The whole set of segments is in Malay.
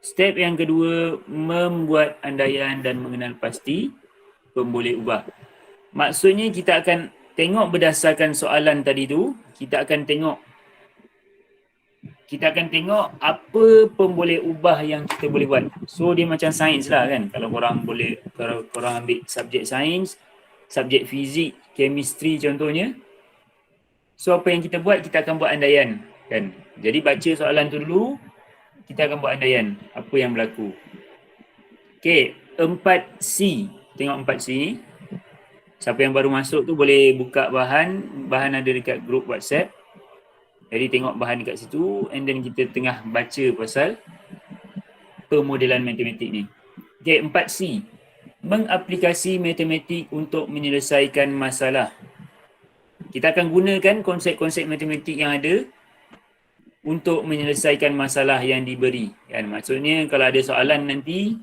Step yang kedua, membuat andaian dan mengenal pasti pemboleh ubah. Maksudnya kita akan tengok berdasarkan soalan tadi tu, kita akan tengok apa pemboleh ubah yang kita boleh buat. So dia macam sains lah kan. Kalau korang ambil subjek sains, subjek fizik, chemistry contohnya. So apa yang kita buat, kita akan buat andaian kan. Jadi baca soalan tu dulu, kita akan buat andaian apa yang berlaku. Okey, 4C. Tengok 4C ni. Siapa yang baru masuk tu boleh buka bahan. Bahan ada dekat grup WhatsApp. Jadi tengok bahan dekat situ and then kita tengah baca pasal pemodelan matematik ni. Okey, 4C. Mengaplikasi matematik untuk menyelesaikan masalah. Kita akan gunakan konsep-konsep matematik yang ada untuk menyelesaikan masalah yang diberi. Kan? Maksudnya kalau ada soalan nanti,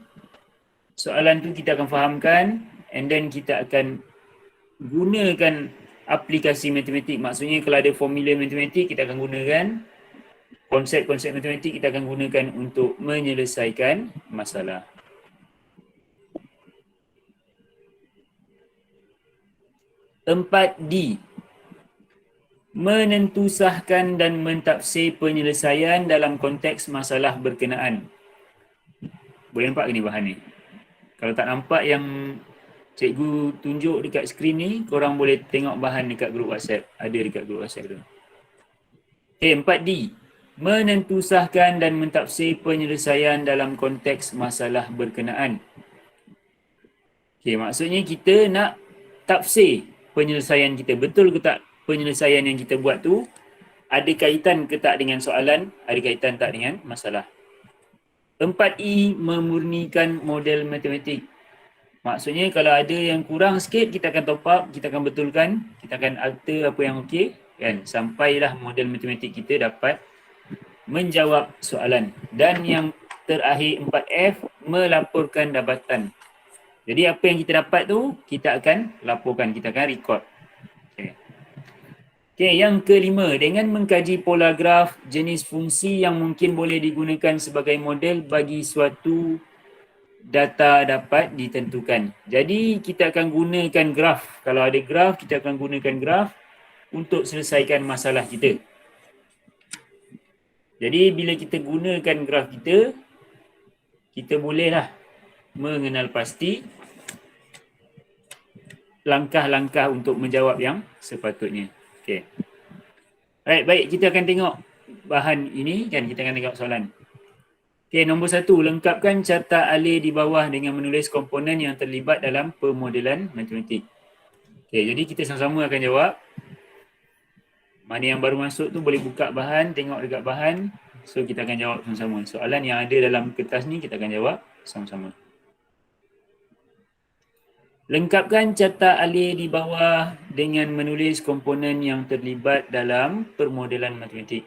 soalan tu kita akan fahamkan and then kita akan gunakan aplikasi matematik. Maksudnya kalau ada formula matematik, kita akan gunakan konsep-konsep matematik, kita akan gunakan untuk menyelesaikan masalah. Empat D. Menentusahkan dan mentafsir penyelesaian dalam konteks masalah berkenaan. Boleh nampak ke ni bahan ni? Kalau tak nampak yang cikgu tunjuk dekat skrin ni, korang boleh tengok bahan dekat grup WhatsApp. Ada dekat grup WhatsApp tu. Okay, 4D. Menentusahkan dan mentafsir penyelesaian dalam konteks masalah berkenaan. Okay, maksudnya kita nak tafsir penyelesaian kita. Betul ke tak penyelesaian yang kita buat tu ada kaitan ke tak dengan soalan, ada kaitan tak dengan masalah. 4E. Memurnikan model matematik. Maksudnya kalau ada yang kurang sikit, kita akan top up, kita akan betulkan, kita akan alter apa yang okey, kan? Sampailah model matematik kita dapat menjawab soalan. Dan yang terakhir 4F, melaporkan dapatan. Jadi apa yang kita dapat tu, kita akan laporkan, kita akan record. Okay, yang kelima, dengan mengkaji pola graf jenis fungsi yang mungkin boleh digunakan sebagai model bagi suatu data dapat ditentukan. Jadi kita akan gunakan graf. Kalau ada graf, kita akan gunakan graf untuk selesaikan masalah kita. Jadi bila kita gunakan graf kita bolehlah mengenal pasti langkah-langkah untuk menjawab yang sepatutnya. Okay. Alright, baik, kita akan tengok bahan ini kan, kita akan tengok soalan. Okay, nombor 1, lengkapkan carta alih di bawah dengan menulis komponen yang terlibat dalam pemodelan matematik. Okay, jadi kita sama-sama akan jawab. Mana yang baru masuk tu boleh buka bahan, tengok dekat bahan. So kita akan jawab sama-sama. Soalan yang ada dalam kertas ni kita akan jawab sama-sama. Lengkapkan carta alih di bawah dengan menulis komponen yang terlibat dalam permodelan matematik.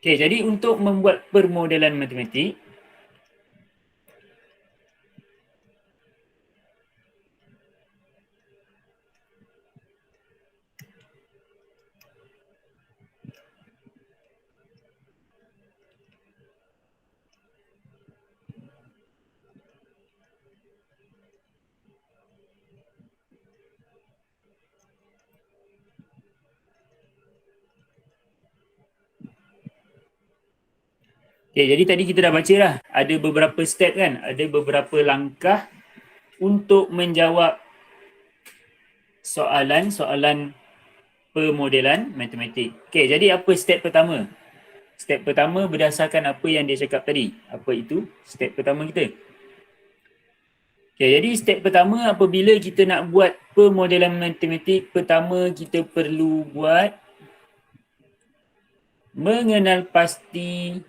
Okay, jadi untuk membuat permodelan matematik, okay, jadi tadi kita dah baca lah. Ada beberapa step kan, ada beberapa langkah untuk menjawab soalan-soalan pemodelan matematik. Okay, jadi apa step pertama? Step pertama berdasarkan apa yang dia cakap tadi. Apa itu step pertama kita? Okay, jadi step pertama apabila kita nak buat pemodelan matematik, pertama kita perlu buat mengenal pasti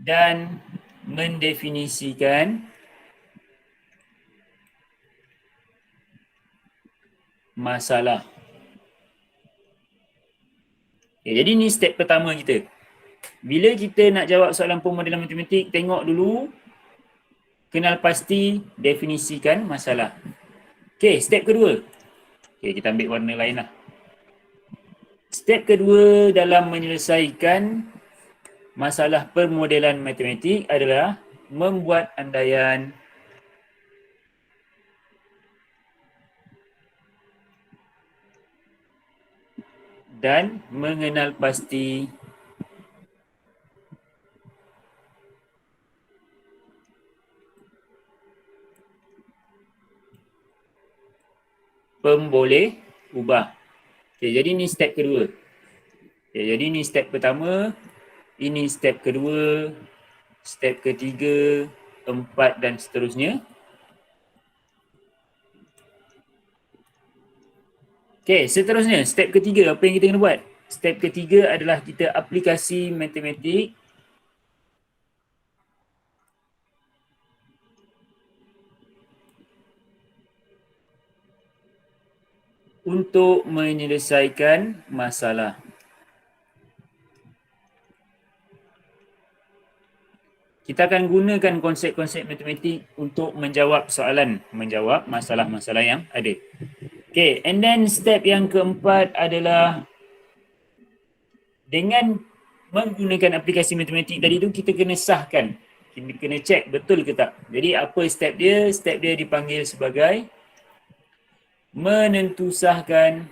dan mendefinisikan masalah. Okay, jadi ni step pertama kita. Bila kita nak jawab soalan pemodelan matematik, tengok dulu, kenal pasti, definisikan masalah. Okay, step kedua. Okay, kita ambil warna lain lah. Step Step kedua dalam menyelesaikan masalah permodelan matematik adalah membuat andaian dan mengenal pasti pemboleh ubah. Okay, jadi ni step kedua. Okay, jadi ni step pertama, ini step kedua, step ketiga, empat dan seterusnya. Okay, seterusnya step ketiga, apa yang kita kena buat? Step ketiga adalah kita aplikasi matematik untuk menyelesaikan masalah. Kita akan gunakan konsep-konsep matematik untuk menjawab soalan, menjawab masalah-masalah yang ada. Okay, and then step yang keempat adalah dengan menggunakan aplikasi matematik tadi tu, kita kena sahkan. Kita kena check betul ke tak. Jadi apa step dia? Step dia dipanggil sebagai menentusahkan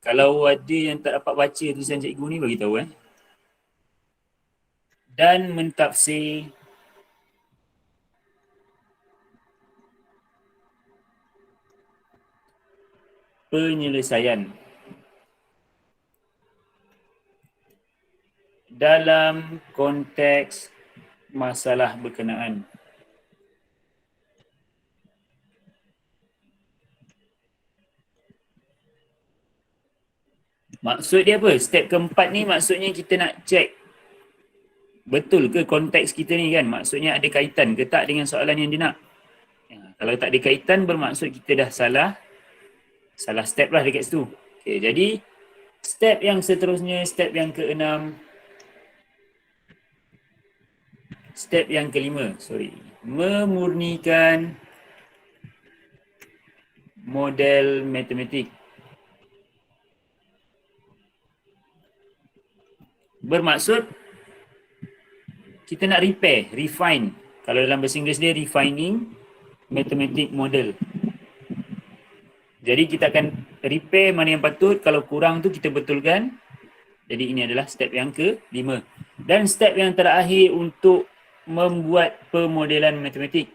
Kalau ada yang tak dapat baca tulisan cikgu ni, bagi tahu Dan mentafsir penyelesaian dalam konteks masalah berkenaan. Maksud dia apa? Step keempat ni maksudnya kita nak check betul ke konteks kita ni kan? Maksudnya ada kaitan ke tak dengan soalan yang dia nak? Kalau tak ada kaitan, bermaksud kita dah salah step lah dekat situ. Okay, jadi step yang seterusnya, step yang keenam, step yang kelima, memurnikan model matematik. Bermaksud kita nak repair, refine. Kalau dalam bahasa Inggeris dia refining mathematic model. Jadi kita akan repair mana yang patut, kalau kurang tu kita betulkan. Jadi ini adalah step yang ke-5. Dan step yang terakhir untuk membuat pemodelan matematik.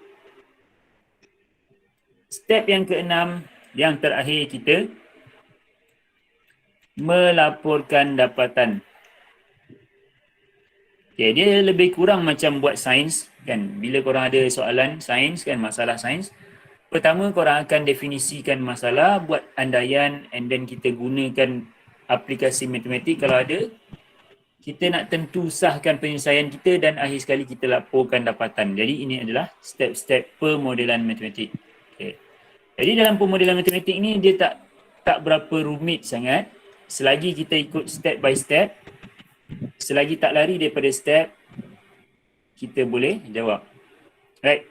Step yang ke-6, yang terakhir kita melaporkan dapatan. Okay, dia lebih kurang macam buat sains kan. Bila korang ada soalan sains kan, masalah sains, pertama korang akan definisikan masalah, buat andaian, and then kita gunakan aplikasi matematik kalau ada. Kita nak tentu sahkan penyelesaian kita dan akhir sekali kita laporkan dapatan. Jadi ini adalah step-step pemodelan matematik. Okay. Jadi dalam pemodelan matematik ni dia tak berapa rumit sangat selagi kita ikut step by step. Selagi tak lari daripada step, kita boleh jawab. Right.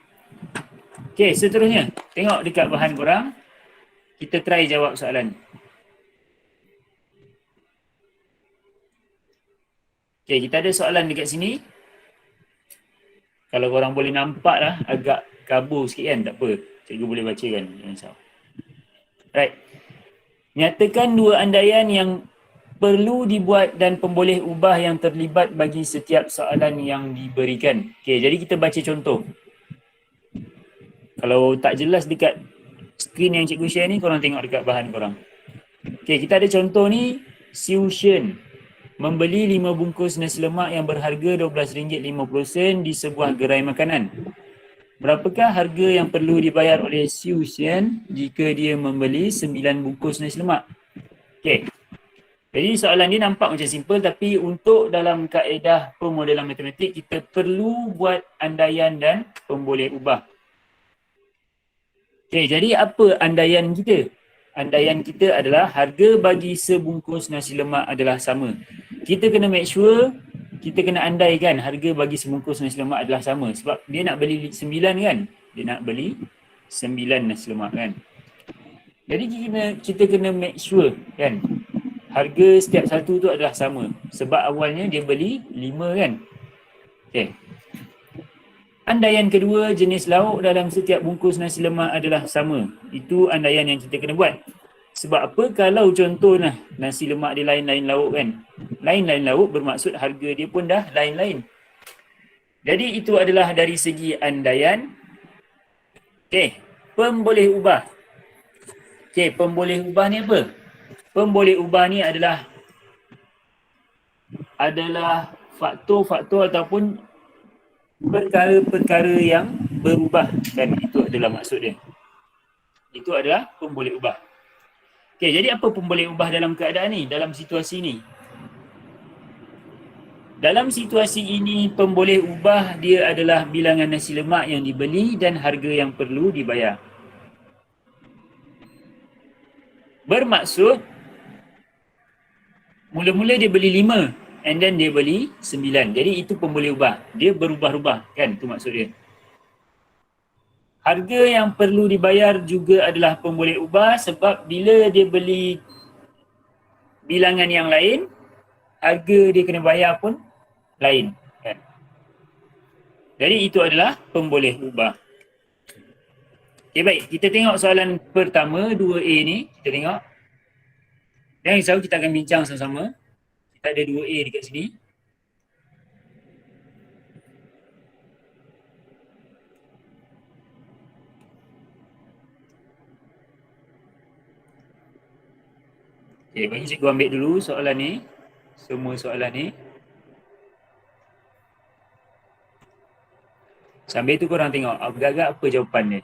Okay, seterusnya. Tengok dekat bahan korang. Kita try jawab soalan. Okay, kita ada soalan dekat sini. Kalau korang boleh nampak lah, agak kabur sikit kan, tak apa. Cikgu boleh bacakan. Right. Nyatakan dua andaian yang perlu dibuat dan pemboleh ubah yang terlibat bagi setiap soalan yang diberikan. Okay, jadi kita baca contoh. Kalau tak jelas dekat skrin yang cikgu share ni, korang tengok dekat bahan korang. Okay, kita ada contoh ni, Siusian membeli 5 bungkus nasi lemak yang berharga RM12.50 di sebuah gerai makanan. Berapakah harga yang perlu dibayar oleh Siusian jika dia membeli 9 bungkus nasi lemak? Okay. Jadi soalan ni nampak macam simple, tapi untuk dalam kaedah pemodelan matematik, kita perlu buat andaian dan pemboleh ubah. Okay, jadi apa andaian kita? Andaian kita adalah harga bagi sebungkus nasi lemak adalah sama. kita kena make sure, kita kena andaikan harga bagi sebungkus nasi lemak adalah sama. Sebab dia nak beli 9 kan? Dia nak beli 9 nasi lemak kan? Jadi kita kena make sure kan? Harga setiap satu tu adalah sama. Sebab awalnya dia beli 5 kan? Okay. Andaian kedua, jenis lauk dalam setiap bungkus nasi lemak adalah sama. Itu andaian yang kita kena buat. Sebab apa? Kalau contoh nasi lemak dia lain-lain lauk kan? Lain-lain lauk bermaksud harga dia pun dah lain-lain. Jadi itu adalah dari segi andaian. Okey, pemboleh ubah. Okey, pemboleh ubah ni apa? Pemboleh ubah ni adalah faktor-faktor ataupun perkara-perkara yang berubah kan? Itu adalah maksud dia. Itu adalah pemboleh ubah. Okey, jadi apa pemboleh ubah dalam keadaan ni, dalam situasi ni? Dalam situasi ini, pemboleh ubah dia adalah bilangan nasi lemak yang dibeli dan harga yang perlu dibayar. Bermaksud, mula-mula dia beli 5 and then dia beli 9. Jadi itu pemboleh ubah. Dia berubah-ubah kan, itu maksud dia. Harga yang perlu dibayar juga adalah pemboleh ubah sebab bila dia beli bilangan yang lain, harga dia kena bayar pun lain kan. Jadi itu adalah pemboleh ubah. Okay, baik, kita tengok soalan pertama 2A ni, kita tengok. Jangan risau, kita akan bincang sama-sama. Kita ada 2A dekat sini. Okay, bagi cikgu ambil dulu soalan ni. Semua soalan ni. Sambil tu korang tengok agak-agak apa jawapan dia.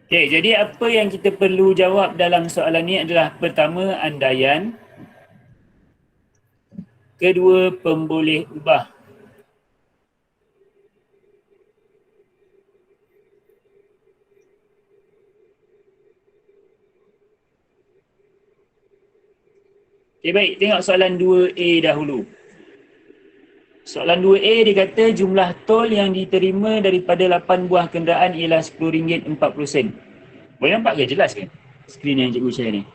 Okay, jadi apa yang kita perlu jawab dalam soalan ni adalah pertama, andaian. Kedua, pemboleh ubah. Okay, baik, tengok soalan 2A dahulu. Soalan 2A dia kata jumlah tol yang diterima daripada 8 buah kenderaan ialah RM10.40. Boleh nampak ke jelas ke skrin yang cikgu share ni?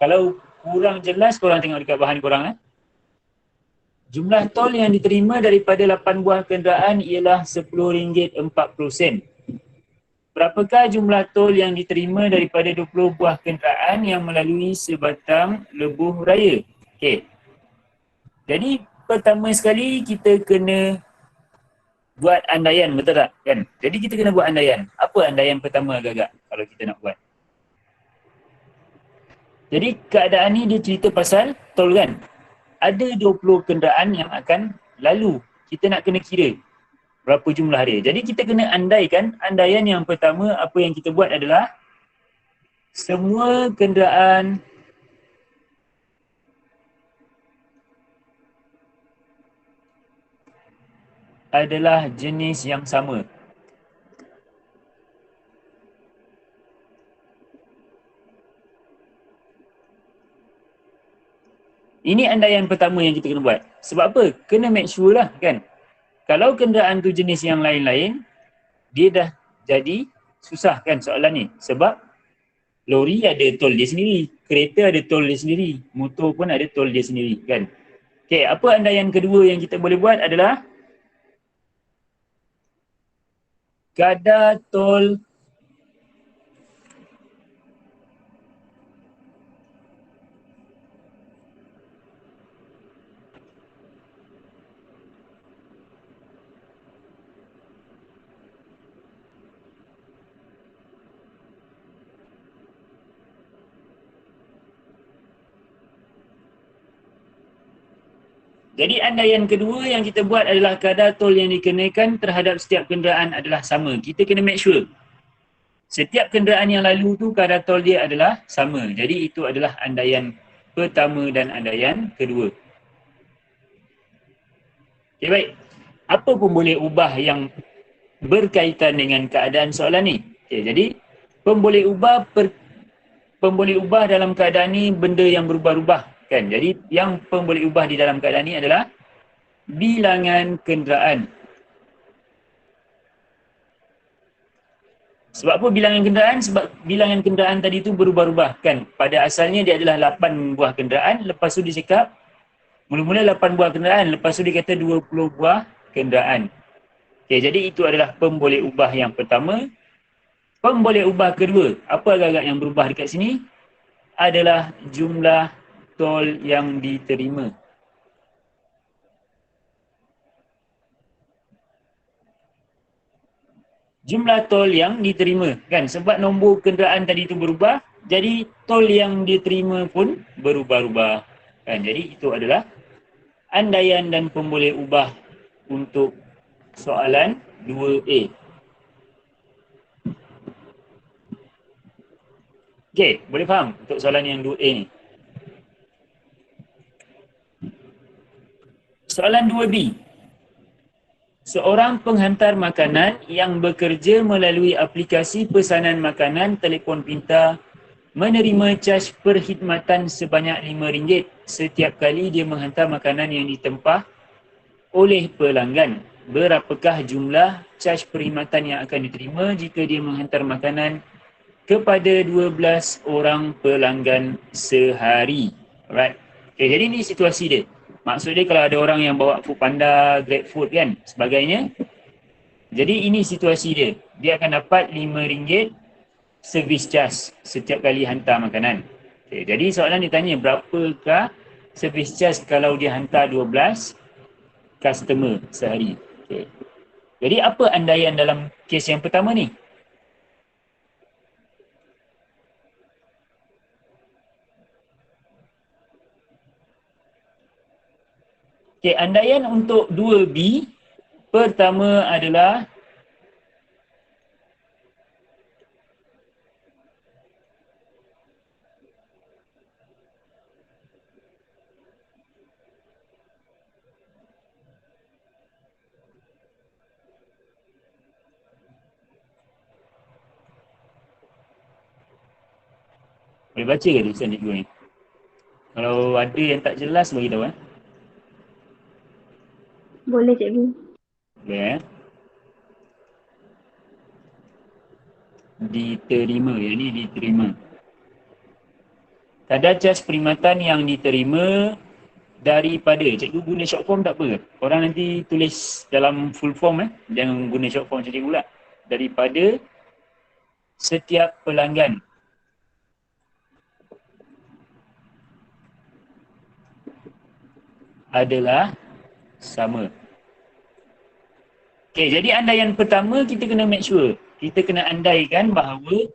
Kalau kurang jelas, korang tengok dekat bahan korang. Jumlah tol yang diterima daripada 8 buah kenderaan ialah RM10.40. Berapakah jumlah tol yang diterima daripada 20 buah kenderaan yang melalui sebatang lebuh raya? Okey. Jadi pertama sekali kita kena buat andaian, betul tak? Kan? Jadi kita kena buat andaian. Apa andaian pertama agak-agak kalau kita nak buat? Jadi keadaan ni dia cerita pasal tol kan? Ada 20 kenderaan yang akan lalu. Kita nak kena kira berapa jumlah dia. Jadi kita kena andaikan, andaian yang pertama apa yang kita buat adalah semua kenderaan adalah jenis yang sama. Ini andaian pertama yang kita kena buat. Sebab apa? Kena make sure lah kan. Kalau kenderaan tu jenis yang lain-lain, dia dah jadi susah kan soalan ni. Sebab lori ada tol dia sendiri, kereta ada tol dia sendiri, motor pun ada tol dia sendiri kan. Okay, apa andaian kedua yang kita boleh buat adalah kadar tol Jadi andaian kedua yang kita buat adalah kadar tol yang dikenakan terhadap setiap kenderaan adalah sama. Kita kena make sure setiap kenderaan yang lalu tu kadar tol dia adalah sama. Jadi itu adalah andaian pertama dan andaian kedua. Okay, baik. apa pun boleh ubah yang berkaitan dengan keadaan soalan ni. Okay, jadi pemboleh ubah dalam keadaan ni benda yang berubah-ubah kan. Jadi yang pemboleh ubah di dalam keadaan ni adalah bilangan kenderaan. Sebab apa bilangan kenderaan? Sebab bilangan kenderaan tadi tu berubah-ubah kan. Pada asalnya dia adalah 8 buah kenderaan, lepas tu dia cakap mula-mula 8 buah kenderaan, lepas tu dia kata 20 buah kenderaan. Okay, jadi itu adalah pemboleh ubah yang pertama. Pemboleh ubah kedua, apa agak-agak yang berubah dekat sini? Adalah jumlah tol yang diterima. Jumlah tol yang diterima kan, sebab nombor kenderaan tadi itu berubah, jadi tol yang diterima pun berubah-ubah kan. Jadi itu adalah andaian dan pemboleh ubah untuk soalan 2A. Okey, boleh faham untuk soalan yang 2A ni. Soalan 2B. Seorang penghantar makanan yang bekerja melalui aplikasi pesanan makanan telefon pintar menerima caj perkhidmatan sebanyak RM5 setiap kali dia menghantar makanan yang ditempah oleh pelanggan. Berapakah jumlah caj perkhidmatan yang akan diterima jika dia menghantar makanan kepada 12 orang pelanggan sehari? Alright. Okay, jadi ni situasi dia. Maksud dia kalau ada orang yang bawa Foodpanda, GrabFood kan, sebagainya. Jadi ini situasi dia. Dia akan dapat RM5 service charge setiap kali hantar makanan. Okay, jadi soalan dia tanya berapakah service charge kalau dia hantar 12 customer sehari. Okay. Jadi apa andaian dalam kes yang pertama ni? Okay, andaian untuk 2B, pertama adalah boleh baca ke tulisan cikgu ni? Kalau ada yang tak jelas, bagi tahu. Boleh cikgu. Boleh Diterima, yang ni diterima. Kadar caj perkhidmatan yang diterima daripada, cikgu guna short form tak apa ke? Orang nanti tulis dalam full form jangan guna short form macam cikgu pula. Daripada setiap pelanggan. Adalah sama. Okay, jadi andaian pertama kita kena make sure. Kita kena andaikan bahawa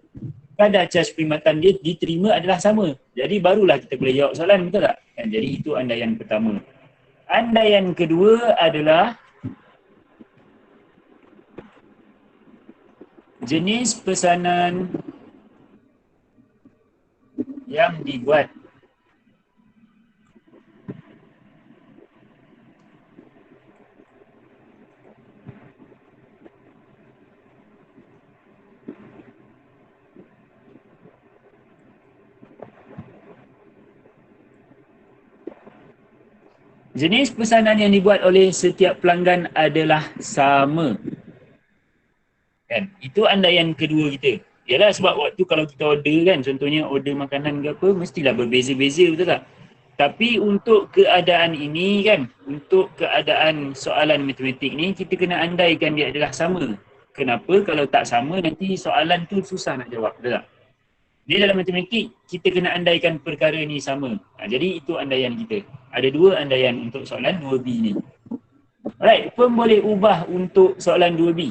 kadar caj perkhidmatan dia diterima adalah sama. Jadi barulah kita boleh jawab soalan, betul tak? Dan jadi itu andaian pertama. Andaian kedua adalah jenis pesanan yang dibuat. Jenis pesanan yang dibuat oleh setiap pelanggan adalah sama. Kan? Itu andaian kedua kita. Yalah sebab waktu kalau kita order kan, contohnya order makanan ke apa, mestilah berbeza-beza, betul tak? Tapi untuk keadaan ini kan, untuk keadaan soalan matematik ni, kita kena andaikan dia adalah sama. Kenapa? Kalau tak sama, nanti soalan tu susah nak jawab, betul tak? Dia dalam matematik, kita kena andaikan perkara ni sama. Jadi itu andaian kita. Ada dua andaian untuk soalan 2B ni. Alright, pemboleh ubah untuk soalan 2B.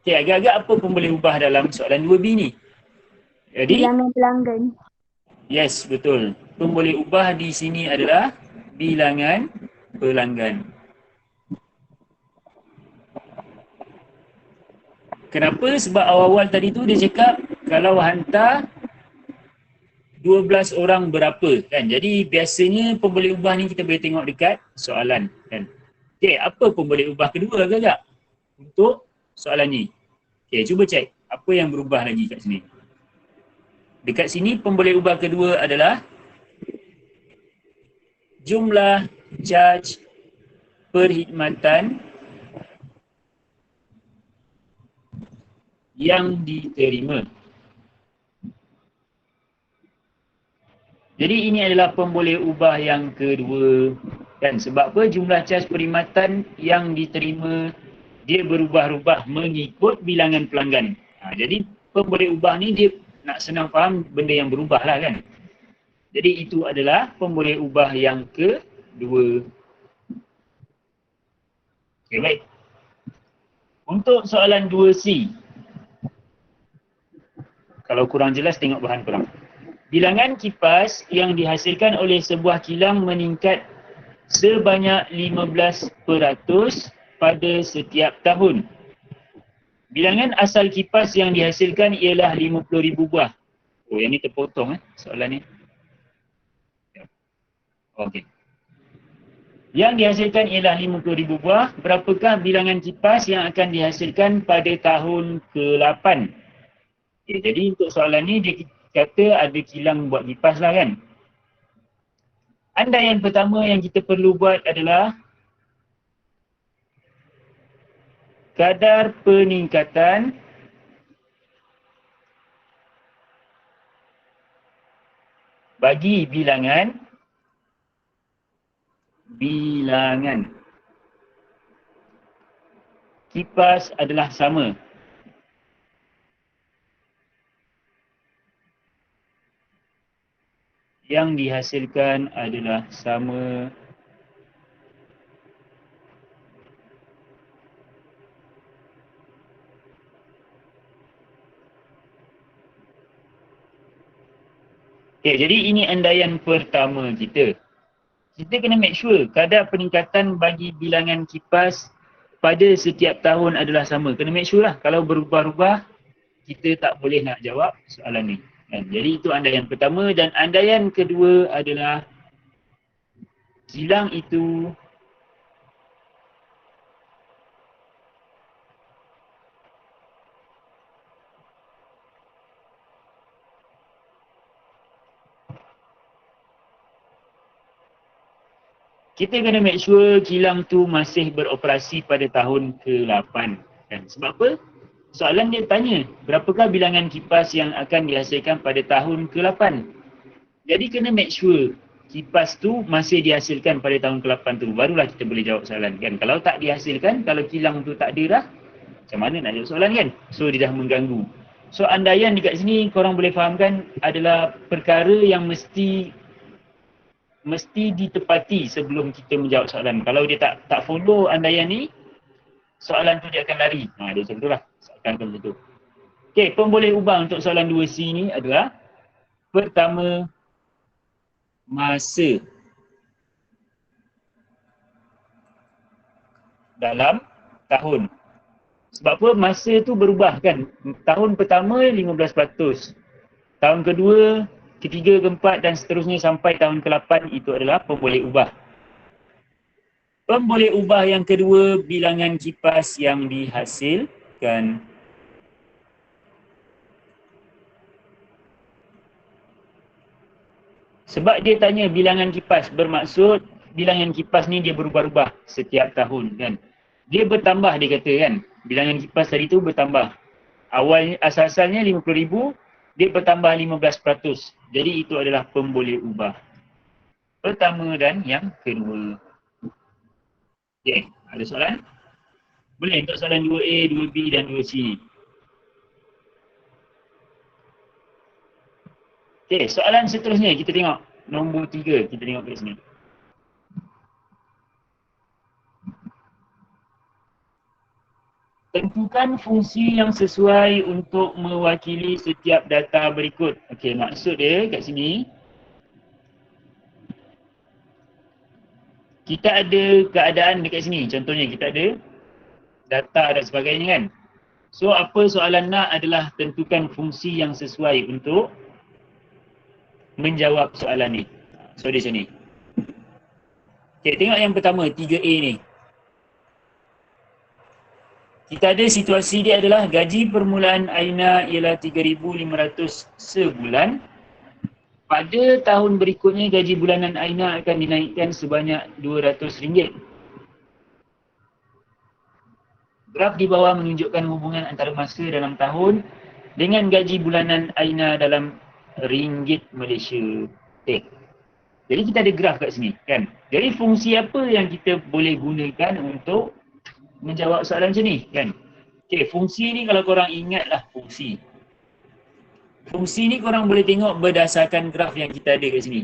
Okay, agak-agak apa pemboleh ubah dalam soalan 2B ni? Jadi, Bilangan pelanggan. yes, betul. Pemboleh ubah di sini adalah bilangan pelanggan. Kenapa? Sebab awal-awal tadi tu dia cakap kalau hantar 12 orang berapa kan. Jadi biasanya pemboleh ubah ni kita boleh tengok dekat soalan kan. Okey, apa pun boleh ubah kedua ke tak? Untuk soalan ni. Okey, cuba cek apa yang berubah lagi kat sini. Dekat sini pemboleh ubah kedua adalah jumlah caj perkhidmatan yang diterima. Jadi ini adalah pemboleh ubah yang kedua. Kan sebab apa? Jumlah caj perkhidmatan yang diterima dia berubah-ubah mengikut bilangan pelanggan. Jadi pemboleh ubah ni dia nak senang faham benda yang berubah lah kan. Jadi itu adalah pemboleh ubah yang kedua. Okay, baik. Untuk soalan 2C. Kalau kurang jelas tengok bahan korang. Bilangan kipas yang dihasilkan oleh sebuah kilang meningkat sebanyak 15% pada setiap tahun. Bilangan asal kipas yang dihasilkan ialah 50,000 buah. Oh, yang ni terpotong soalan ni. Okey. Yang dihasilkan ialah 50,000 buah. Berapakah bilangan kipas yang akan dihasilkan pada tahun ke-8? Okay, jadi untuk soalan ni dia kata ada kilang buat kipas lah kan. Andaian pertama yang kita perlu buat adalah kadar peningkatan bagi bilangan kipas adalah sama. Yang dihasilkan adalah sama. Okay, jadi ini andaian pertama kita. Kita kena make sure kadar peningkatan bagi bilangan kipas pada setiap tahun adalah sama. Kena make sure lah. Kalau berubah-ubah, kita tak boleh nak jawab soalan ni. Jadi itu andaian pertama dan andaian kedua adalah kilang itu kita kena make sure kilang tu masih beroperasi pada tahun ke-8. Kan? Sebab apa? Soalan dia tanya, berapakah bilangan kipas yang akan dihasilkan pada tahun ke-8? Jadi kena make sure kipas tu masih dihasilkan pada tahun ke-8 tu. Barulah kita boleh jawab soalan kan. Kalau tak dihasilkan, kalau kilang tu tak ada dah, macam mana nak jawab soalan kan? So dia dah mengganggu. So andaian dekat sini korang boleh fahamkan adalah perkara yang mesti ditepati sebelum kita menjawab soalan. Kalau dia tak follow andaian ni, soalan tu dia akan lari. Dia macam tu lah. Soalan macam tu. Okay, pemboleh ubah untuk soalan 2C ni adalah pertama, masa dalam tahun. Sebab apa? Masa tu berubah kan. Tahun pertama 15%. Tahun kedua, ketiga, keempat dan seterusnya sampai tahun ke-8 itu adalah pemboleh ubah. Pemboleh ubah yang kedua, bilangan kipas yang dihasilkan. Sebab dia tanya bilangan kipas, bermaksud bilangan kipas ni dia berubah-ubah setiap tahun kan. Dia bertambah dia kata kan. Bilangan kipas tadi tu bertambah. Asal-asalnya 50,000, dia bertambah 15%. Jadi itu adalah pemboleh ubah pertama dan yang kedua. Okay, ada soalan? Boleh untuk soalan 2A, 2B dan 2C ni. Okay, soalan seterusnya kita tengok. Nombor 3, kita tengok kat sini. Tentukan fungsi yang sesuai untuk mewakili setiap data berikut. Okey, maksud dia kat sini, kita ada keadaan dekat sini. Contohnya kita ada data dan sebagainya kan. So apa soalan nak adalah tentukan fungsi yang sesuai untuk menjawab soalan ni. So dia macam ni. Okay, tengok yang pertama 3A ni. Kita ada situasi dia adalah gaji permulaan Aina ialah 3,500 sebulan. Pada tahun berikutnya gaji bulanan Aina akan dinaikkan sebanyak RM200. Graf di bawah menunjukkan hubungan antara masa dalam tahun dengan gaji bulanan Aina dalam ringgit Malaysia. Okay. Jadi kita ada graf kat sini kan. Jadi fungsi apa yang kita boleh gunakan untuk menjawab soalan macam ni kan. Okay, fungsi ni kalau korang ingatlah fungsi. Fungsi ni korang boleh tengok berdasarkan graf yang kita ada kat sini.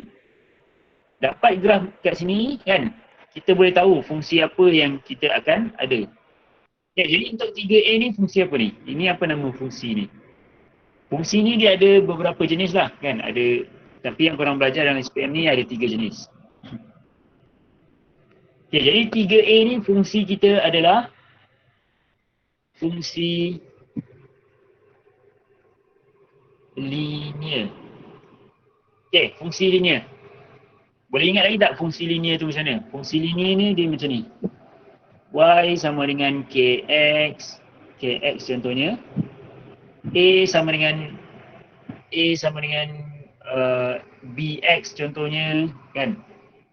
Dapat graf kat sini kan, kita boleh tahu fungsi apa yang kita akan ada. Okay, jadi untuk 3A ni fungsi apa ni? Ini apa nama fungsi ni? Fungsi ni dia ada beberapa jenis lah kan. Ada, tapi yang korang belajar dalam SPM ni ada 3 jenis. Okay, jadi 3A ni fungsi kita adalah fungsi linear. Okay, fungsi linear. Boleh ingat lagi tak fungsi linear tu macam mana? Fungsi linear ni dia macam ni. Y sama dengan KX. KX contohnya. A sama dengan BX contohnya kan.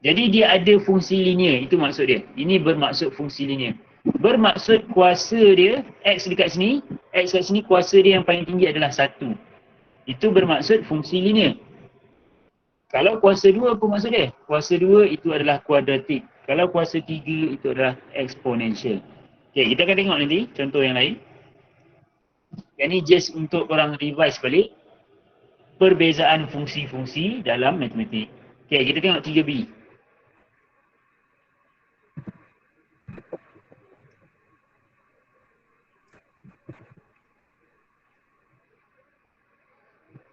Jadi dia ada fungsi linear, itu maksud dia. Ini bermaksud fungsi linear. Bermaksud kuasa dia, X dekat sini, X kat sini kuasa dia yang paling tinggi adalah 1. Itu bermaksud fungsi linear. Kalau kuasa 2 apa maksud dia? Kuasa 2 itu adalah kuadratik. Kalau kuasa 3 itu adalah eksponensial. Okay, kita akan tengok nanti contoh yang lain. Yang ni just untuk korang revise balik perbezaan fungsi-fungsi dalam matematik. Okay, kita tengok 3B.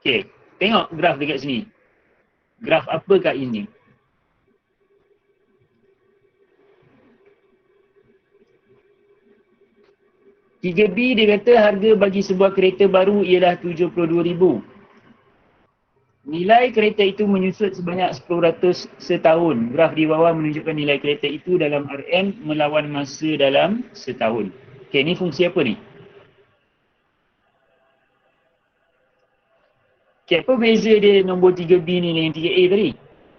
Okay, tengok graf dekat sini. Graf apa kat ini? B dia kata harga bagi sebuah kereta baru ialah RM72,000. Nilai kereta itu menyusut sebanyak 10% setahun. Graf di bawah menunjukkan nilai kereta itu dalam RM melawan masa dalam setahun. Okay, ni fungsi apa ni? Okay, apa beza dia nombor 3B ni dengan 3A tadi?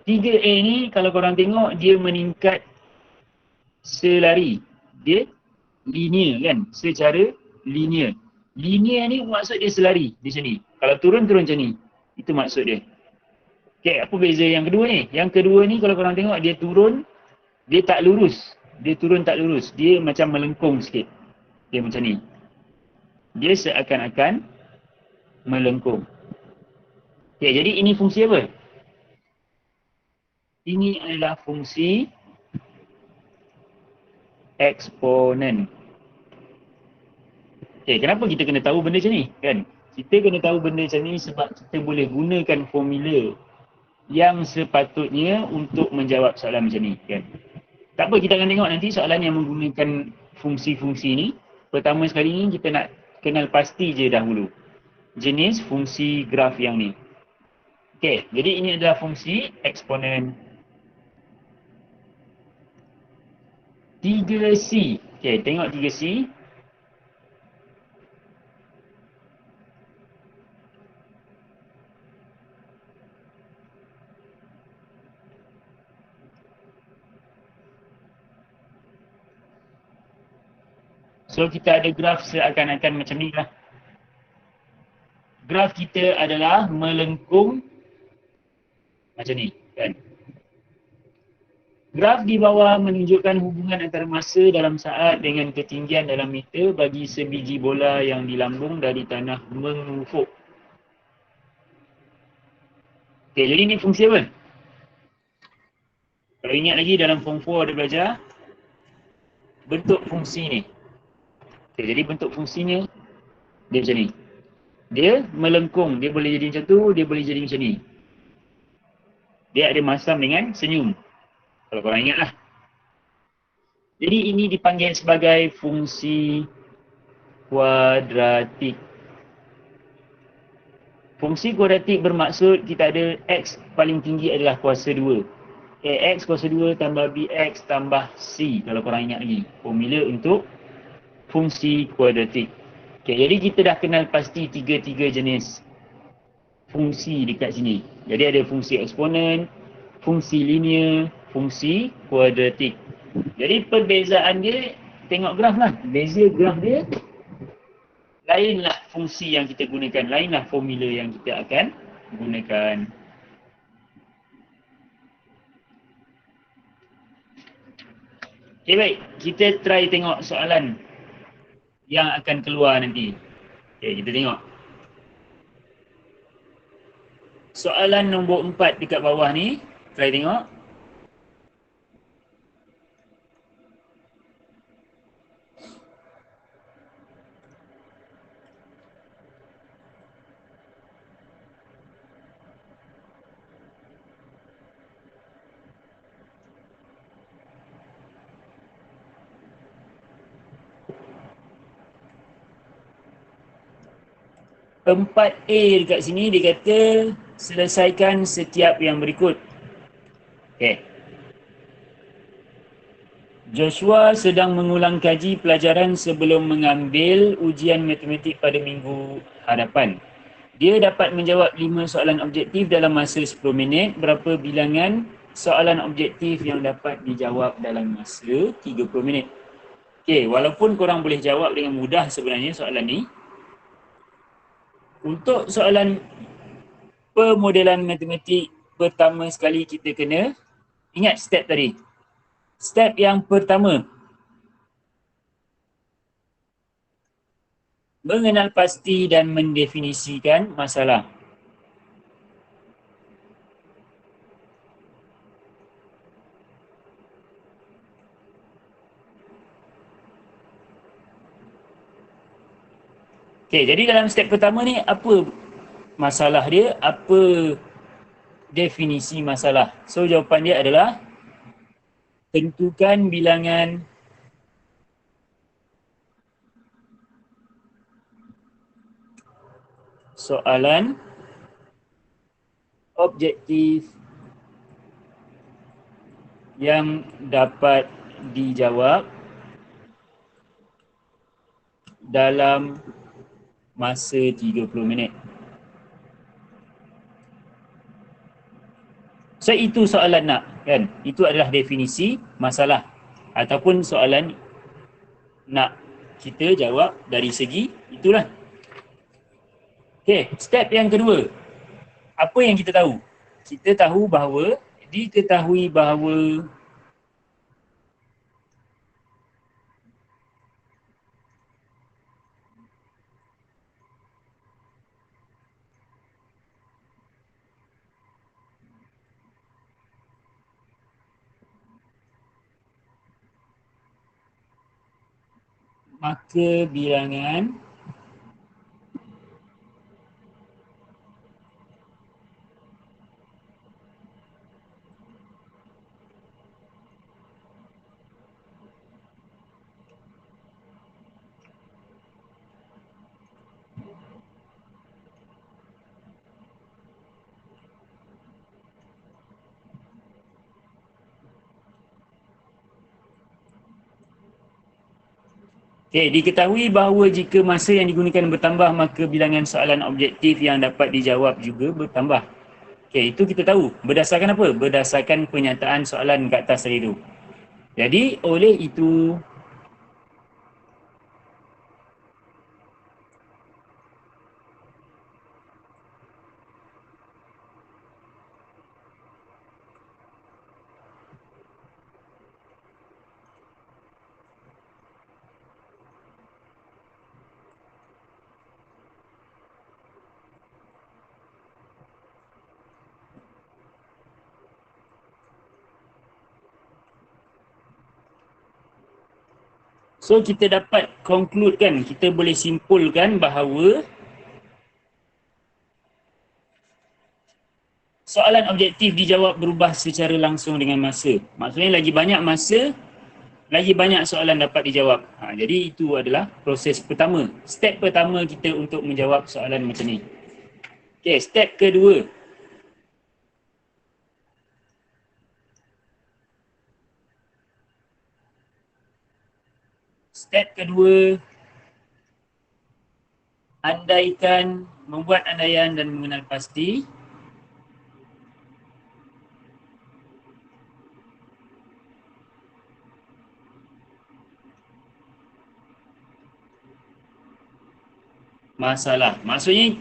3A ni kalau korang tengok dia meningkat selari. Dia linear kan, secara linear. Linear ni maksud dia selari di sini. Kalau turun macam ni. Itu maksud dia. Okay, apa beza yang kedua ni? Yang kedua ni kalau korang tengok dia turun, dia tak lurus. Dia turun tak lurus. Dia macam melengkung sikit. Dia macam ni. Dia seakan-akan melengkung. Okay, jadi ini fungsi apa? Ini adalah fungsi eksponen. Okay, kenapa kita kena tahu benda macam ni? Kan? Kita kena tahu benda macam ni sebab kita boleh gunakan formula yang sepatutnya untuk menjawab soalan macam ni. Kan? Tak apa, kita akan tengok nanti soalan yang menggunakan fungsi-fungsi ni. Pertama sekali ni kita nak kenal pasti je dahulu jenis fungsi graf yang ni. Okay, jadi ini adalah fungsi eksponen 3C. Okay, tengok 3C. So kita ada graf seakan-akan macam ni lah. Graf kita adalah melengkung macam ni kan. Graf di bawah menunjukkan hubungan antara masa dalam saat dengan ketinggian dalam meter bagi sebiji bola yang dilambung dari tanah mengufuk. Okay, jadi ni fungsi apa? Kalau ingat lagi dalam form 4 ada belajar bentuk fungsi ni. Okay, jadi bentuk fungsinya dia macam ni. Dia melengkung, dia boleh jadi macam tu, dia boleh jadi macam ni. Dia ada masam dengan senyum. Kalau korang ingat lah. Jadi ini dipanggil sebagai fungsi kuadratik. Fungsi kuadratik bermaksud kita ada X paling tinggi adalah kuasa 2. AX kuasa 2 tambah BX tambah C. Kalau korang ingat lagi. Formula untuk fungsi kuadratik. Okay, jadi kita dah kenal pasti tiga-tiga jenis fungsi dekat sini. Jadi ada fungsi eksponen, fungsi linear, fungsi kuadratik. Jadi perbezaan dia, tengok graf lah. Beza graf dia, lainlah fungsi yang kita gunakan, lainlah formula yang kita akan gunakan. Okay, baik. Kita try tengok soalan yang akan keluar nanti. Okay, kita tengok. Soalan nombor 4 dekat bawah ni, try tengok. Empat A dekat sini dia kata selesaikan setiap yang berikut. Okay. Joshua sedang mengulang kaji pelajaran sebelum mengambil ujian matematik pada minggu hadapan. Dia dapat menjawab 5 soalan objektif dalam masa 10 minit. Berapa bilangan soalan objektif yang dapat dijawab dalam masa 30 minit? Okay, walaupun korang boleh jawab dengan mudah sebenarnya soalan ni, untuk soalan pemodelan matematik pertama sekali kita kena ingat step tadi. Step yang pertama, mengenal pasti dan mendefinisikan masalah. Okay, jadi dalam step pertama ni, apa masalah dia? Apa definisi masalah? So, jawapan dia adalah tentukan bilangan soalan objektif yang dapat dijawab dalam masa 30 minit. So, itu soalan nak, kan? Itu adalah definisi masalah. Ataupun soalan nak kita jawab dari segi itulah. Okay, step yang kedua. Apa yang kita tahu? Kita tahu bahawa, diketahui bahawa maka bilangan diketahui bahawa jika masa yang digunakan bertambah, maka bilangan soalan objektif yang dapat dijawab juga bertambah. Itu kita tahu. Berdasarkan apa? Berdasarkan penyataan soalan kat atas tadi tu. Jadi, oleh itu, so kita dapat conclude kan, kita boleh simpulkan bahawa soalan objektif dijawab berubah secara langsung dengan masa. Maksudnya lagi banyak masa, lagi banyak soalan dapat dijawab. Jadi itu adalah proses pertama. Step pertama kita untuk menjawab soalan macam ni. Okay, step kedua. Step kedua, membuat andaian dan mengenal pasti. Masalah. Maksudnya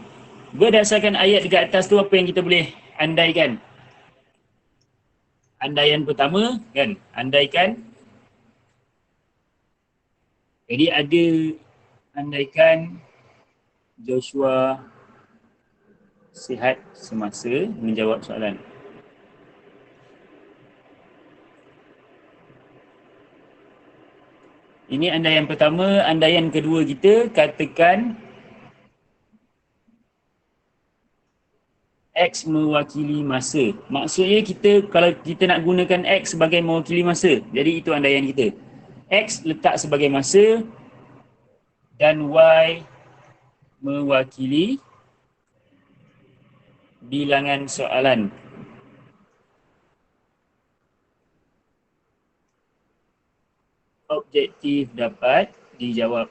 berdasarkan ayat dekat atas tu apa yang kita boleh andaikan? Andaian pertama kan, andaikan. Jadi ada andaikan Joshua sihat semasa menjawab soalan. Ini andaian pertama. Andaian kedua kita, katakan X mewakili masa. Maksudnya kalau kita nak gunakan X sebagai mewakili masa. Jadi itu andaian kita. X letak sebagai masa dan Y mewakili bilangan soalan. Objektif dapat dijawab.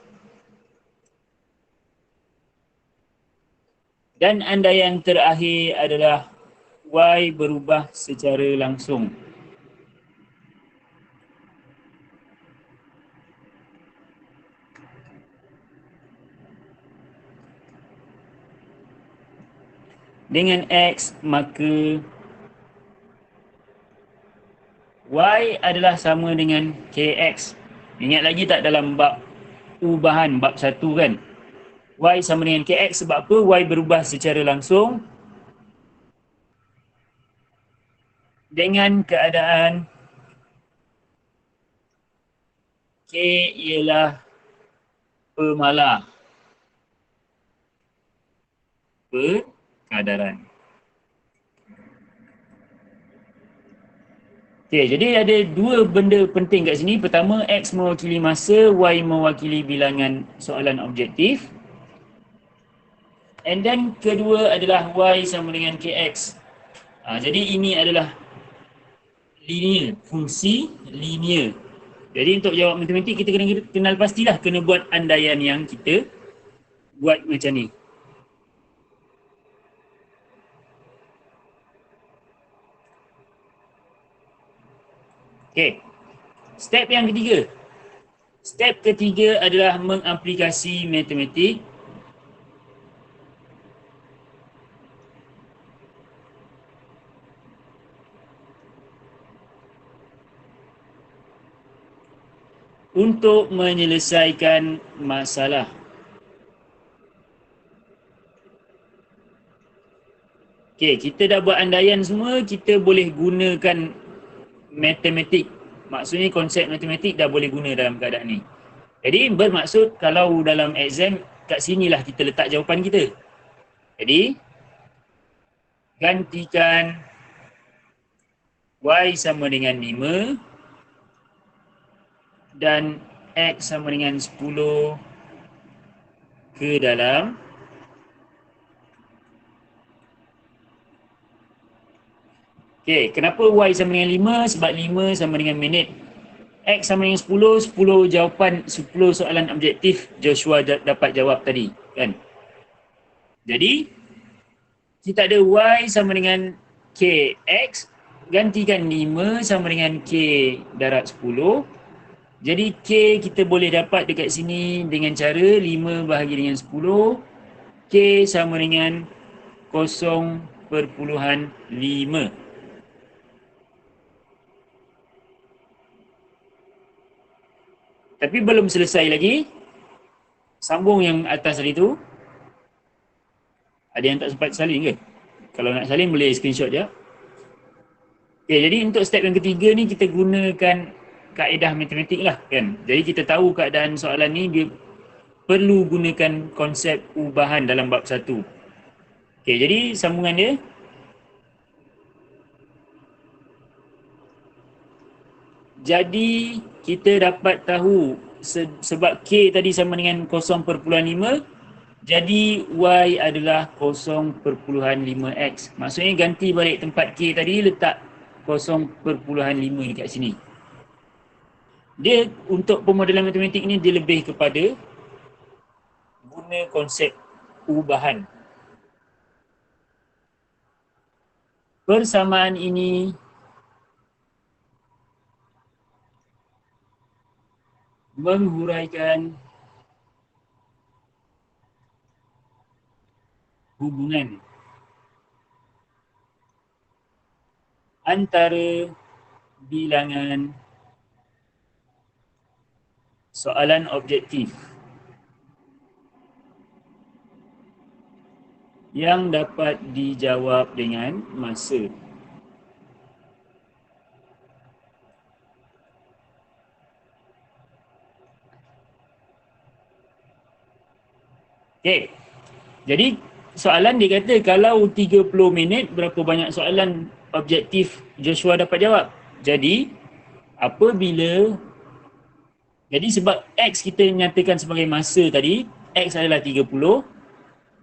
Dan andaian terakhir adalah Y berubah secara langsung. Dengan X, maka Y adalah sama dengan KX. Ingat lagi tak dalam bab ubahan, bab 1 kan? Y sama dengan KX sebab apa? Y berubah secara langsung dengan keadaan K ialah pemalah perkadaran. Okay, jadi ada dua benda penting kat sini. Pertama, X mewakili masa, Y mewakili bilangan soalan objektif. And then kedua adalah Y sama dengan KX. Jadi ini adalah linear, fungsi linear. Jadi untuk jawab matematik kita kena kenal pastilah, kena buat andaian yang kita buat macam ni. Okay, step yang ketiga. Step ketiga adalah mengaplikasi matematik untuk menyelesaikan masalah. Okay, kita dah buat andaian semua, kita boleh gunakan matematik. Maksudnya konsep matematik dah boleh guna dalam keadaan ni. Jadi bermaksud kalau dalam exam, kat sinilah kita letak jawapan kita. Jadi, gantikan Y sama dengan 5 dan X sama dengan 10 ke dalam kenapa Y sama dengan 5? Sebab 5 sama dengan minit. X sama dengan 10, 10 jawapan, 10 soalan objektif Joshua dapat jawab tadi, kan? Jadi, kita ada Y sama dengan KX, gantikan 5 sama dengan K darat 10. Jadi K kita boleh dapat dekat sini dengan cara 5 bahagi dengan 10. K sama dengan 0.5. Tapi belum selesai lagi. Sambung yang atas tadi tu. Ada yang tak sempat salin ke? Kalau nak salin boleh screenshot je. Jadi untuk step yang ketiga ni kita gunakan kaedah matematik lah kan. Jadi kita tahu keadaan soalan ni dia perlu gunakan konsep ubahan dalam bab 1. Jadi sambungan dia. Jadi kita dapat tahu sebab K tadi sama dengan 0.5, jadi Y adalah 0.5x. Maksudnya ganti balik tempat K tadi, letak 0.5 dekat sini. Dia untuk pemodelan matematik ni dia lebih kepada guna konsep perubahan. Persamaan ini menghuraikan hubungan antara bilangan soalan objektif yang dapat dijawab dengan masa. Okey. Jadi soalan dia kata kalau 30 minit berapa banyak soalan objektif Joshua dapat jawab. Jadi apabila sebab X kita nyatakan sebagai masa tadi, X adalah 30,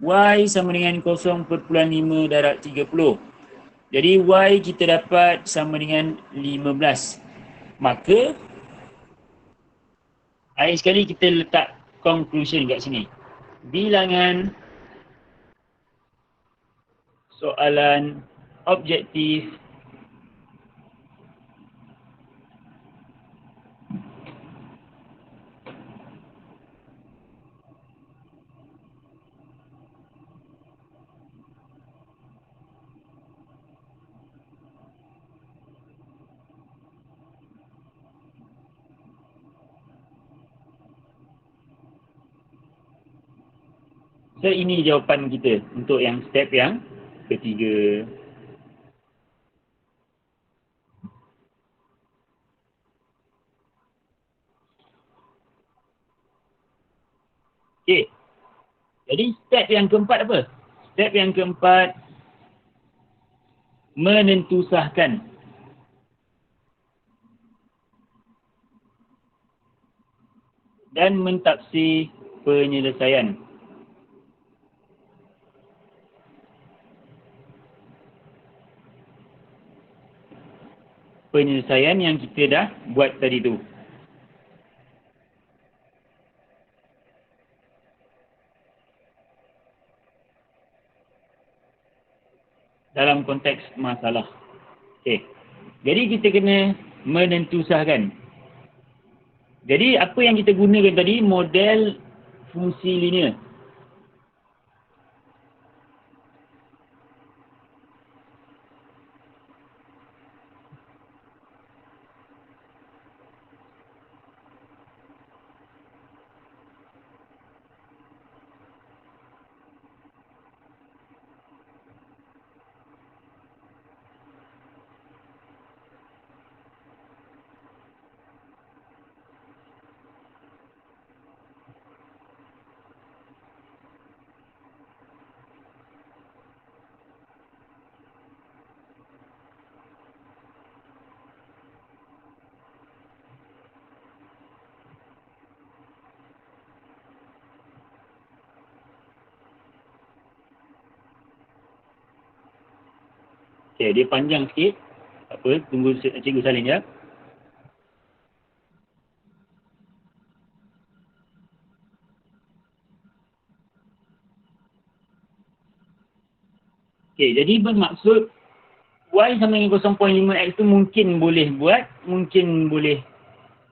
Y sama dengan 0.5 darab 30. Jadi Y kita dapat sama dengan 15. Maka akhir sekali kita letak conclusion kat sini. Bilangan soalan objektif So ini jawapan kita untuk yang step yang ketiga. Okey. Jadi step yang keempat apa? Step yang keempat menentusahkan. Dan mentafsir penyelesaian. Penyelesaian yang kita dah buat tadi tu. Dalam konteks masalah. Okey. Jadi kita kena menentusahkan. Jadi apa yang kita gunakan tadi model fungsi linear. Okey, dia panjang sikit. Tak apa, tunggu cikgu salin je. Okey, jadi bermaksud Y sama dengan 0.5X tu mungkin boleh buat, mungkin boleh.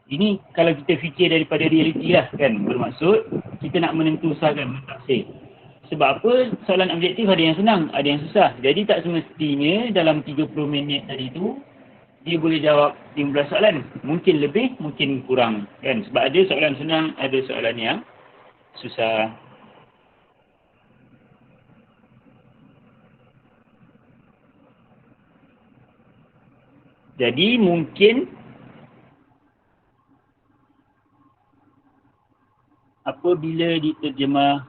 Ini kalau kita fikir daripada realiti lah kan. Bermaksud kita nak menentusahkan mentafsir. Sebab apa? Soalan objektif ada yang senang, ada yang susah. Jadi tak semestinya dalam 30 minit tadi tu dia boleh jawab 15 soalan. Mungkin lebih, mungkin kurang kan. Sebab ada soalan senang, ada soalan yang susah. Jadi mungkin apabila diterjemah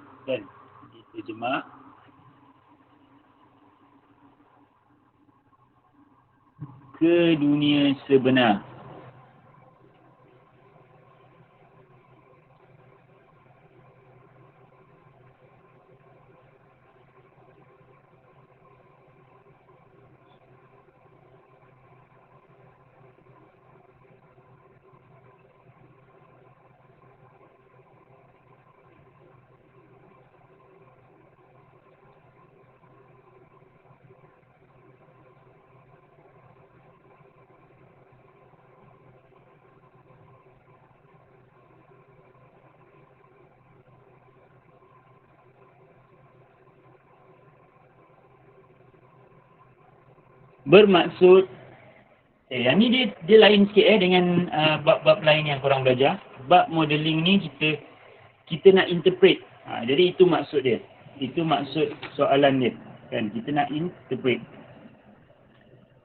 ke dunia sebenar. Bermaksud, yang ni dia lain sikit dengan bab-bab lain yang korang belajar. Bab modeling ni kita nak interpret. Jadi itu maksud dia. Itu maksud soalan dia. Kan? Kita nak interpret.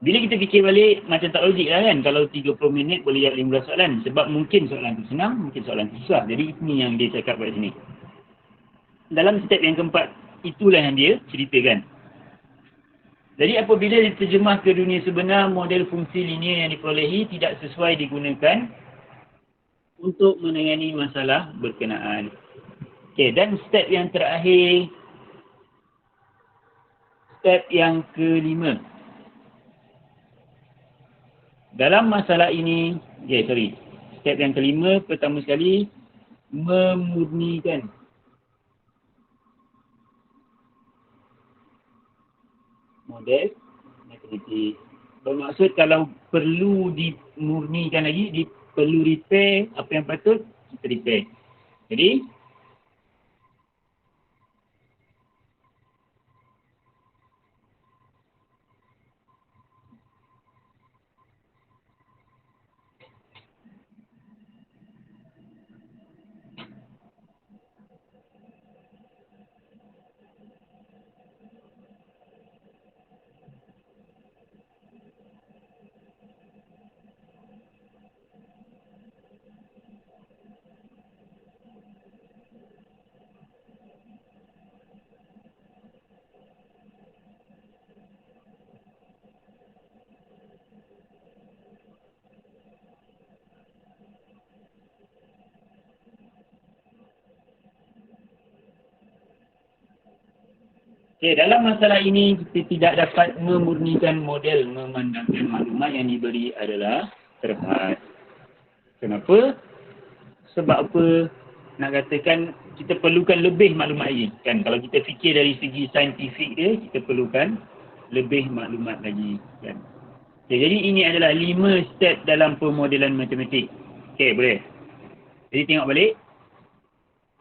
Bila kita fikir balik, macam tak logik lah kan. Kalau 30 minit boleh jawab 15 soalan. Sebab mungkin soalan tu senang, mungkin soalan tu susah. Jadi ini yang dia cakap kat sini. Dalam step yang keempat, itulah yang dia ceritakan. Jadi apabila diterjemah ke dunia sebenar, model fungsi linear yang diperolehi tidak sesuai digunakan untuk menangani masalah berkenaan. Okey, dan step yang terakhir, step yang kelima. Dalam masalah ini, step yang kelima, pertama sekali, memurnikan model matematik. Bermaksud kalau perlu dimurnikan lagi, perlu repair apa yang patut, kita repair. Jadi, dalam masalah ini kita tidak dapat memurnikan model memandangkan maklumat yang diberi adalah terhad. Kenapa? Sebab apa? Nak katakan kita perlukan lebih maklumat lagi. Kan? Kalau kita fikir dari segi saintifik dia, kita perlukan lebih maklumat lagi. Kan? Jadi ini adalah 5 step dalam pemodelan matematik. Boleh? Jadi tengok balik.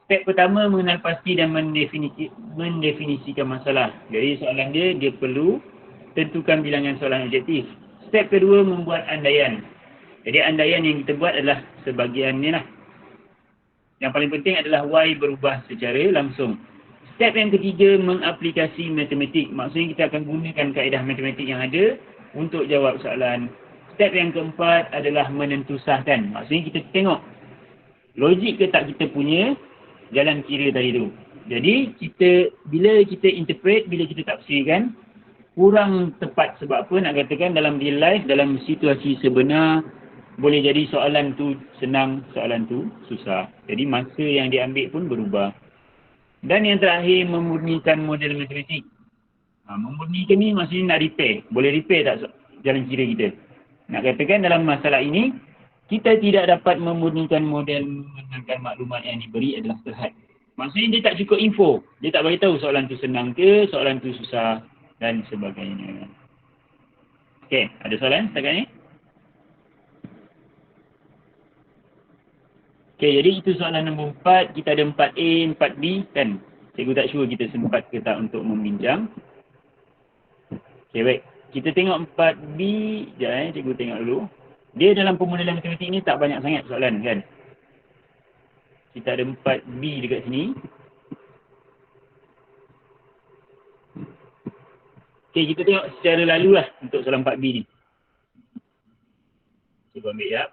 Step pertama mengenal pasti dan mendefinisikan masalah. Jadi soalan dia perlu tentukan bilangan soalan objektif. Step kedua membuat andaian. Jadi andaian yang kita buat adalah sebahagian ni lah. Yang paling penting adalah Y berubah secara langsung. Step yang ketiga mengaplikasi matematik. Maksudnya kita akan gunakan kaedah matematik yang ada untuk jawab soalan. Step yang keempat adalah menentusahkan. Maksudnya kita tengok logik ke tak kita punya jalan kira tadi tu. Jadi bila kita interpret, bila kita tafsirkan, kurang tepat. Sebab apa? Nak katakan dalam real life, dalam situasi sebenar, boleh jadi soalan tu senang, soalan tu susah. Jadi masa yang diambil pun berubah. Dan yang terakhir, memurnikan model matematik. Memurnikan ni maksudnya nak repair. Boleh repair tak jalan kira kita? Nak katakan dalam masalah ini, kita tidak dapat memurnikan model memandangkan maklumat yang diberi adalah terhad. Maksudnya dia tak cukup info. Dia tak beritahu soalan tu senang ke, soalan tu susah dan sebagainya. Ada soalan setakat ni? Jadi itu soalan nombor 4. Kita ada 4A, 4B kan? Cikgu tak sure kita sempat ke tak untuk membincang. Baik. Kita tengok 4B. Sekejap cikgu tengok dulu. Dia dalam pemodelan matematik ni tak banyak sangat soalan kan. Kita ada 4B dekat sini. Kita tengok secara lalu lah untuk soalan 4B ni. Cuba ambil ya.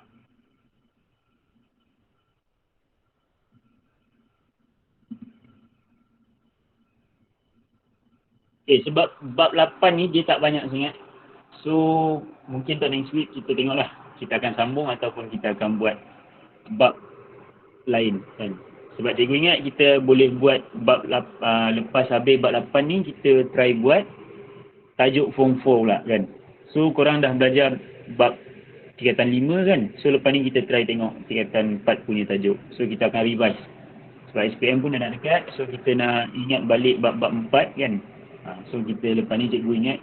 Sebab bab 8 ni dia tak banyak sangat. So, mungkin tak next week kita tengoklah. Kita akan sambung ataupun kita akan buat bab lain kan. Sebab cikgu ingat kita boleh buat bab lepas habis bab 8 ni kita try buat tajuk form 4 pula kan. So korang dah belajar bab tingkatan 5 kan. So lepas ni kita try tengok tingkatan 4 punya tajuk. So kita akan revise. Sebab SPM pun dah nak dekat. So kita nak ingat balik bab-bab 4 kan. So kita lepas ni cikgu ingat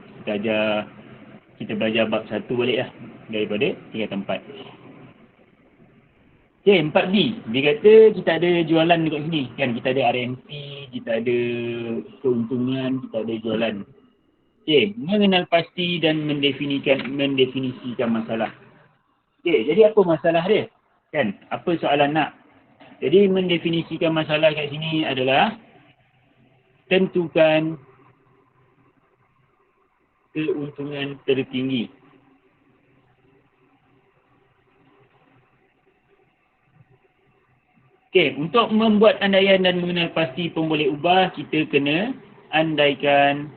kita belajar bab 1 balik lah daripada tingkatan 4. 4B. Dia kata kita ada jualan dekat sini kan. Kita ada RMP, kita ada keuntungan, kita ada jualan. Okey, mengenal pasti dan mendefinisikan masalah. Okey, jadi apa masalah dia? Kan? Apa soalan nak? Jadi mendefinisikan masalah kat sini adalah tentukan keuntungan tertinggi. Okey, untuk membuat andaian dan mengenal pasti pemboleh ubah, kita kena andaikan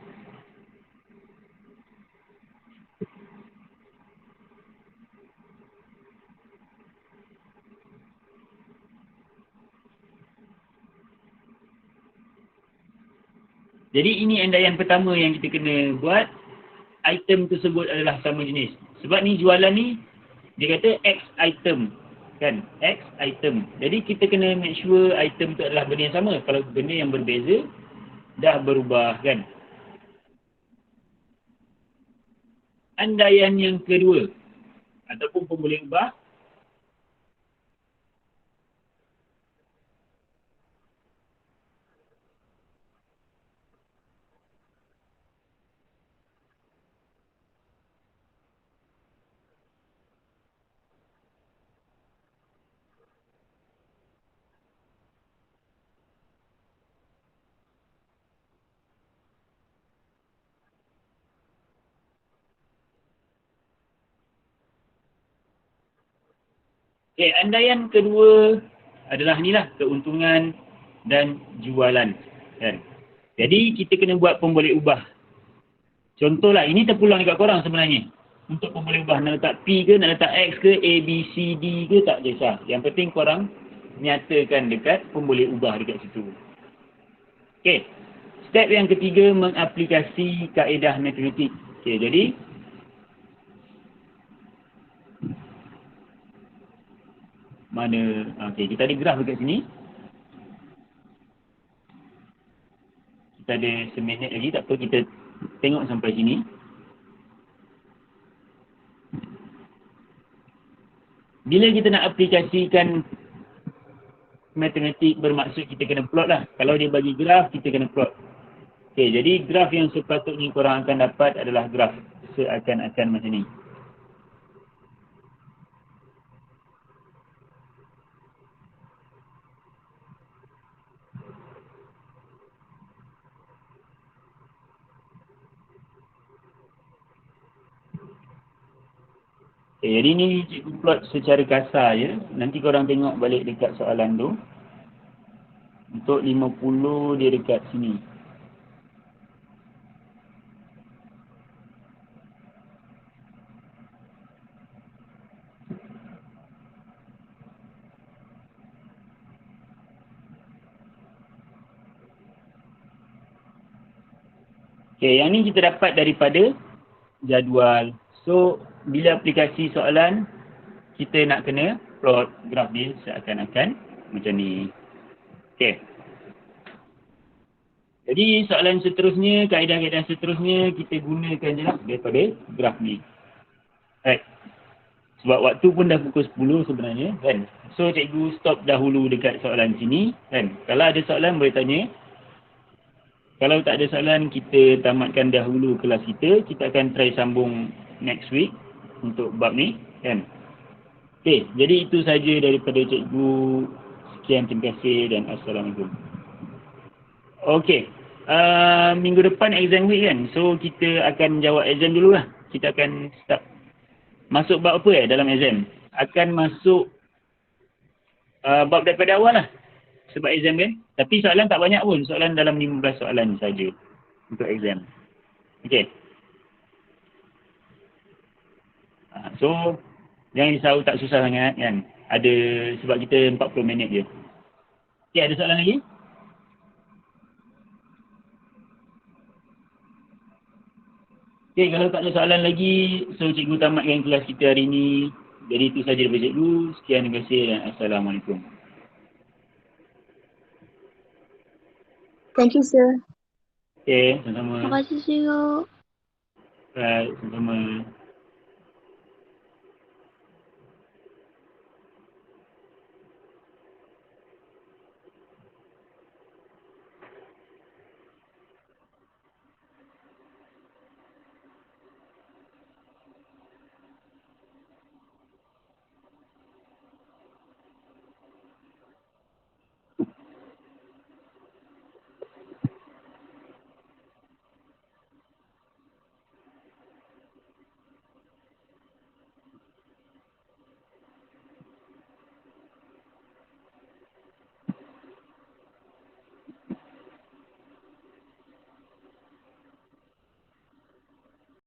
jadi ini andaian pertama yang kita kena buat. Item tersebut adalah sama jenis. Sebab ni jualan ni, dia kata X item. Kan? X item. Jadi kita kena make sure item tu adalah benda yang sama. Kalau benda yang berbeza, dah berubah kan. Andaian yang kedua, ataupun pun boleh ubah. Okay, andaian kedua adalah inilah, keuntungan dan jualan. Kan? Jadi kita kena buat pemboleh ubah. Contohlah, ini terpulang dekat korang sebenarnya. Untuk pemboleh ubah, nak letak P ke, nak letak X ke, A, B, C, D ke, tak kisah. Yang penting korang nyatakan dekat pemboleh ubah dekat situ. Okey. Step yang ketiga, mengaplikasi kaedah matematik. Okey, jadi mana, okey, kita ada graf dekat sini. Kita ada seminit lagi, tak apa, kita tengok sampai sini. Bila kita nak aplikasikan matematik, bermaksud kita kena plot lah. Kalau dia bagi graf, kita kena plot. Okey, jadi graf yang sepatutnya korang akan dapat adalah graf seakan-akan macam ni. Okay, jadi ni cikgu plot secara kasar je. Nanti korang tengok balik dekat soalan tu. Untuk 50 dia dekat sini. Okay, yang ni kita dapat daripada jadual. So, bila aplikasi soalan, kita nak kena plot graf dia seakan-akan macam ni. Okay. Jadi soalan seterusnya, kaedah-kaedah seterusnya kita gunakan je lah daripada graf ni. Right. Sebab waktu pun dah pukul 10 sebenarnya kan. So cikgu stop dahulu dekat soalan sini kan. Kalau ada soalan boleh tanya. Kalau tak ada soalan, kita tamatkan dahulu kelas kita. Kita akan try sambung next week untuk bab ni kan. Okay, jadi itu saja daripada cikgu. Sekian, terima kasih dan Assalamualaikum. Okay. Minggu depan exam week kan. So kita akan jawab exam dulu lah. Kita akan start. Masuk bab apa dalam exam? Akan masuk bab daripada awal lah. Sebab exam kan. Tapi soalan tak banyak pun. Soalan dalam 15 soalan saja untuk exam. Okay. So jangan risau, tak susah sangat kan. Ada, sebab kita 40 minit je. Okay, ada soalan lagi? Okay, kalau tak ada soalan lagi, so cikgu tamatkan kelas kita hari ini. Jadi itu saja daripada cikgu. Sekian, terima kasih dan Assalamualaikum. Thank you, sir. Okay, sama-sama. Terima kasih, sir. Right, sama-sama.